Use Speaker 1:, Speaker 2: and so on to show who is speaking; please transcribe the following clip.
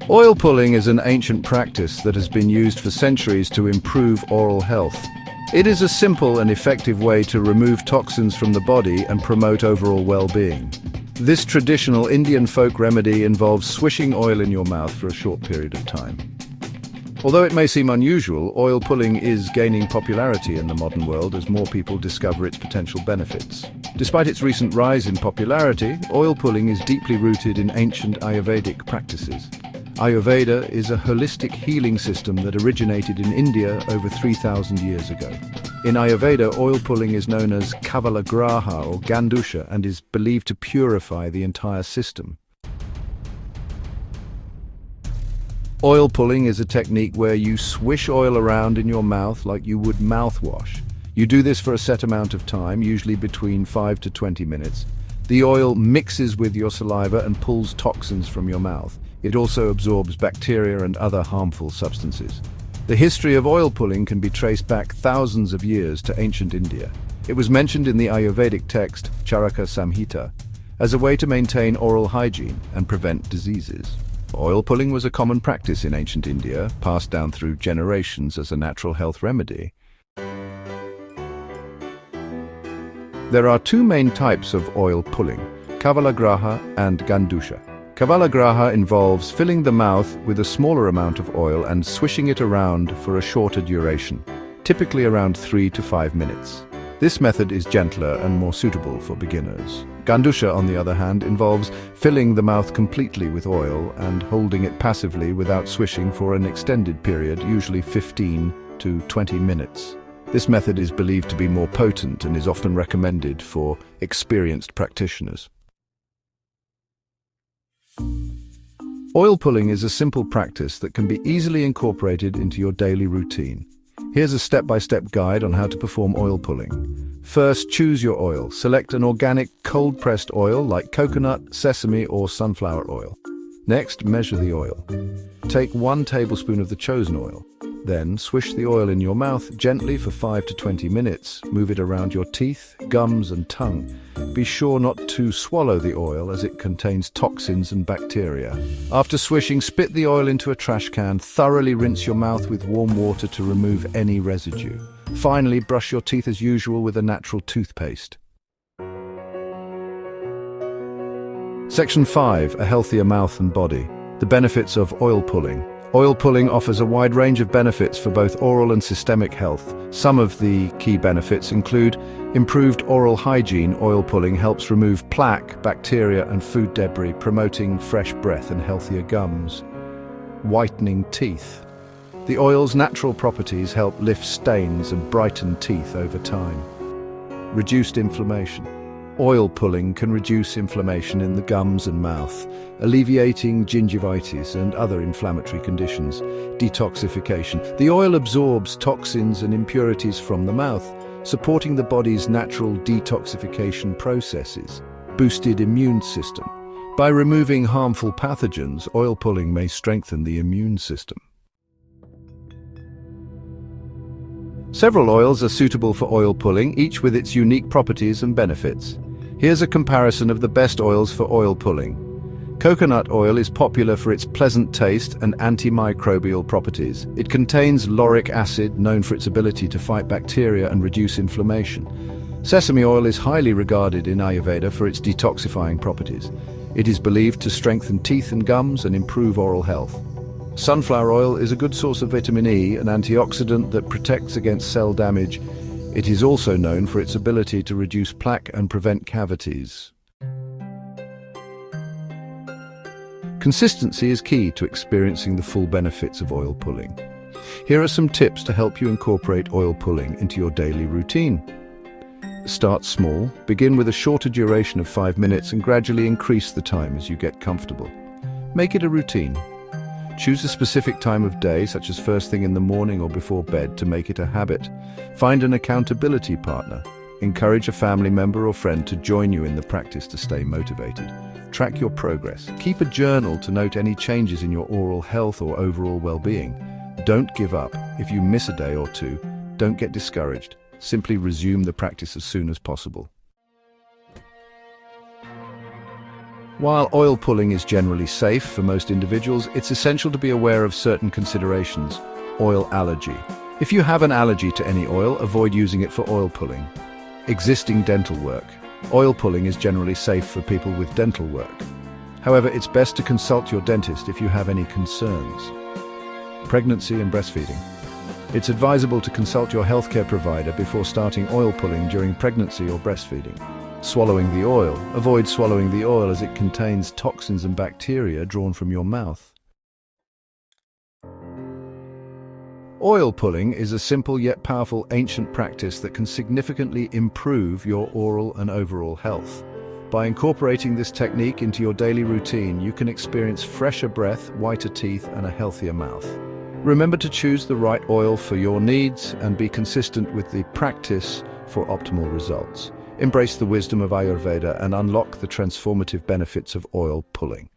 Speaker 1: Oil pulling is an ancient practice that has been used for centuries to improve oral health. It is a simple and effective way to remove toxins from the body and promote overall well-being. This traditional Indian folk remedy involves swishing oil in your mouth for a short period of time. Although it may seem unusual, oil pulling is gaining popularity in the modern world as more people discover its potential benefits. Despite its recent rise in popularity, oil pulling is deeply rooted in ancient Ayurvedic practices. Ayurveda is a holistic healing system that originated in India over 3,000 years ago. In Ayurveda, oil pulling is known as Kavalagraha or Gandusha and is believed to purify the entire system. Oil pulling is a technique where you swish oil around in your mouth like you would mouthwash. You do this for a set amount of time, usually between 5 to 20 minutes. The oil mixes with your saliva and pulls toxins from your mouth. It also absorbs bacteria and other harmful substances. The history of oil pulling can be traced back thousands of years to ancient India. It was mentioned in the Ayurvedic text, Charaka Samhita, as a way to maintain oral hygiene and prevent diseases. Oil pulling was a common practice in ancient India, passed down through generations as a natural health remedy. There are two main types of oil pulling, Kavalagraha and Gandusha. Kavalagraha involves filling the mouth with a smaller amount of oil and swishing it around for a shorter duration, typically around 3 to 5 minutes. This method is gentler and more suitable for beginners. Gandusha, on the other hand, involves filling the mouth completely with oil and holding it passively without swishing for an extended period, usually 15 to 20 minutes. This method is believed to be more potent and is often recommended for experienced practitioners. Oil pulling is a simple practice that can be easily incorporated into your daily routine. Here's a step-by-step guide on how to perform oil pulling. First, choose your oil. Select an organic, cold-pressed oil like coconut, sesame, or sunflower oil. Next, measure the oil. Take 1 tablespoon of the chosen oil. Then, swish the oil in your mouth gently for 5 to 20 minutes. Move it around your teeth, gums, and tongue. Be sure not to swallow the oil as it contains toxins and bacteria. After swishing, spit the oil into a trash can. Thoroughly rinse your mouth with warm water to remove any residue. Finally, brush your teeth as usual with a natural toothpaste. Section 5. A healthier mouth and body. The benefits of oil pulling. Oil pulling offers a wide range of benefits for both oral and systemic health. Some of the key benefits include improved oral hygiene. Oil pulling helps remove plaque, bacteria, and food debris, promoting fresh breath and healthier gums. Whitening teeth. The oil's natural properties help lift stains and brighten teeth over time. Reduced inflammation. Oil pulling can reduce inflammation in the gums and mouth, alleviating gingivitis and other inflammatory conditions. Detoxification. The oil absorbs toxins and impurities from the mouth, supporting the body's natural detoxification processes. Boosted immune system. By removing harmful pathogens, oil pulling may strengthen the immune system. Several oils are suitable for oil pulling, each with its unique properties and benefits. Here's a comparison of the best oils for oil pulling. Coconut oil is popular for its pleasant taste and antimicrobial properties. It contains lauric acid, known for its ability to fight bacteria and reduce inflammation. Sesame oil is highly regarded in Ayurveda for its detoxifying properties. It is believed to strengthen teeth and gums and improve oral health. Sunflower oil is a good source of vitamin E, an antioxidant that protects against cell damage. It is also known for its ability to reduce plaque and prevent cavities. Consistency is key to experiencing the full benefits of oil pulling. Here are some tips to help you incorporate oil pulling into your daily routine. Start small. Begin with a shorter duration of 5 minutes and gradually increase the time as you get comfortable. Make it a routine. Choose a specific time of day, such as first thing in the morning or before bed, to make it a habit. Find an accountability partner. Encourage a family member or friend to join you in the practice to stay motivated. Track your progress. Keep a journal to note any changes in your oral health or overall well-being. Don't give up. If you miss a day or two, don't get discouraged. Simply resume the practice as soon as possible. While oil pulling is generally safe for most individuals, it's essential to be aware of certain considerations. Oil allergy. If you have an allergy to any oil, avoid using it for oil pulling. Existing dental work. Oil pulling is generally safe for people with dental work. However, it's best to consult your dentist if you have any concerns. Pregnancy and breastfeeding. It's advisable to consult your healthcare provider before starting oil pulling during pregnancy or breastfeeding. Swallowing the oil. Avoid swallowing the oil as it contains toxins and bacteria drawn from your mouth. Oil pulling is a simple yet powerful ancient practice that can significantly improve your oral and overall health. By incorporating this technique into your daily routine, you can experience fresher breath, whiter teeth, and a healthier mouth. Remember to choose the right oil for your needs and be consistent with the practice for optimal results. Embrace the wisdom of Ayurveda and unlock the transformative benefits of oil pulling.